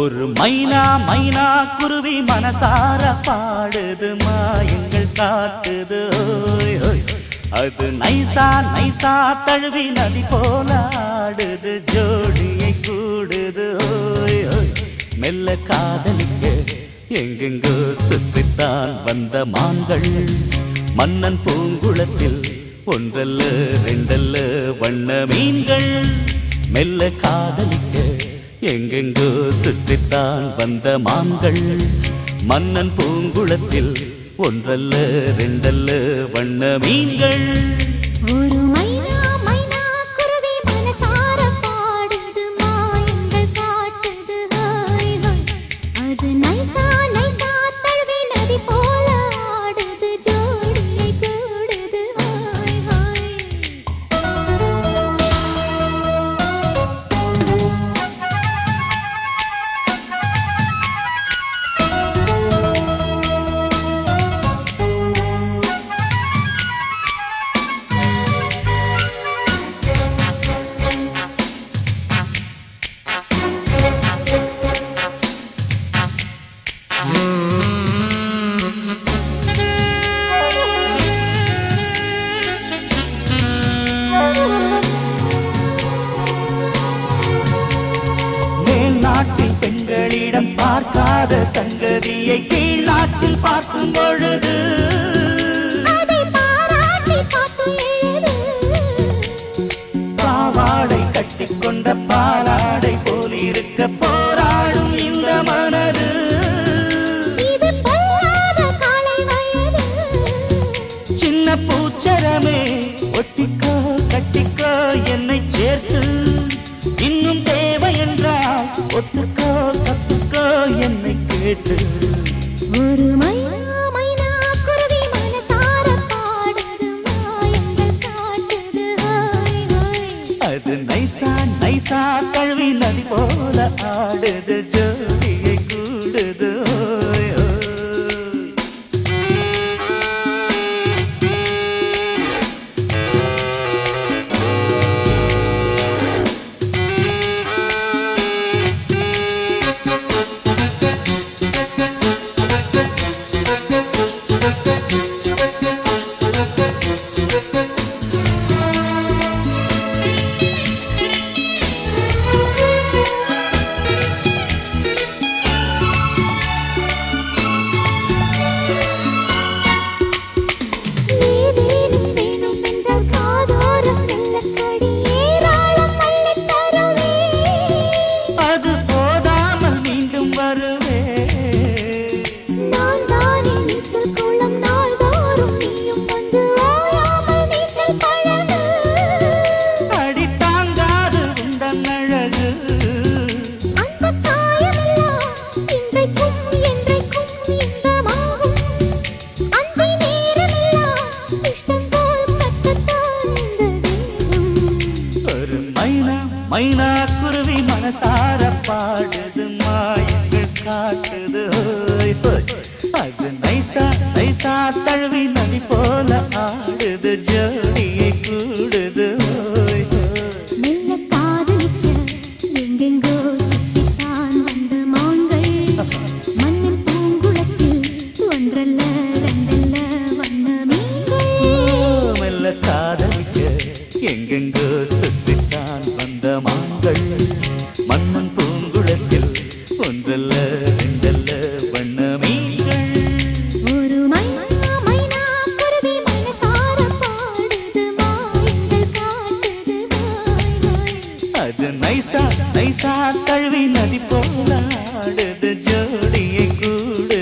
ஒரு மைனா மைனா குருவி மனசார பாடுது மாயங்கள் காட்டுது ஓய் ஓய். அது நைசா நைசா தழுவி நதி போல ஆடுது ஜோடியை கூடுது ஓய் ஓய். மெல்ல காதலிக்க எங்கெங்கோ சுற்றித்தான் வந்த மான்கள் மன்னன் பூங்குளத்தில் ஒன்றல்ல ரெண்டல்ல வண்ண மீன்கள். மெல்ல காதலிக்க எங்கெங்கோ சுற்றித்தான் வந்த மான்கள் மன்னன் பூங்குளத்தில் ஒன்றல்ல ரெண்டல்ல வண்ண மீன்கள். ஒரு மைனா மைனா குருவி மனசார பாடுது மாயங்கள் காட்டுது ஹோய் ஹோய். அது நைசா நைசா தழுவி நதி போல ஆடுது ஜோடியை கூடுது ஹோய் ஹோய். நாட்டில் பெண்களிடம் பார்க்காத சங்கதியை கீழ் நாட்டில் பார்க்கும் பொழுது அதை பாராட்டி பாட்டு எழுது. பாவாடை கட்டிக்கொண்ட பாலாடை போல் இருக்க போராடும் இந்த மனது. இது பொல்லாத காலை வயது. சின்ன பூச்சரமே ஒட்டிக்கோ கட்டிக்கோ என்னை சேர்த்து இன்னும் தேவை என்றால் ஒத்துக்கோ கத்துக்கோ என்னை கேட்டு. ஒரு மைனா மைனா குருவி மனசார பாடுது மாயங்கள் காட்டுது ஹோய் ஹோய். அது நைசா நைசா தழுவி நதி போல ஆடுது ஜோடியை கூடுது ஓய் ஓய். நீதேனும் வேணும் என்றால் காதோரம் மெல்லக்கடி ஏராளம் அள்ளித் தருவே. அது போதாமல் மீண்டும் வருவே. நான் தானே நீச்சல் குளம் நாள்தோறும் நீயும் வந்து ஓயாமல் நீச்சல் பழகு. அடி தாங்காது உந்தன் அழகு. அந்த காயமெல்லாம் இன்றைக்கும் என்றைக்கும் இன்பமாகும். அந்தி நேரமெல்லாம் இஷ்டம் போல் கட்டத்தான் இந்த தேகம். ஒரு மைனா மைனா குருவி மனசார பாடுது மாயங்கள் காட்டுது ஓய் ஓய். அது நைசா நைசா தழுவி நதி போல ஆடுது ஜோடியை கூடுது ஓய் ஓய். மெல்ல காதலிக்க எங்கெங்கோ சுற்றித்தான் வந்த மான்கள் மண்ணின் பூங்குளத்தில் ஒன்றல்ல ரெண்டல்ல வண்ண மீன்கள். மெல்ல காதலிக்க எங்கெங்கோ சுற்றித்தான் வந்த மான்கள் மன்னன் பூங்குளத்தில் ஒன்றல்ல ரெண்டல்ல வண்ண மீன்கள். ஒரு மைனா மைனா குருவி மனசார பாடுது மாயங்கள் காட்டுது ஹோய் ஹோய். அது நைசா நைசா தழுவி நதி போல ஆடுது ஜோடியை கூடு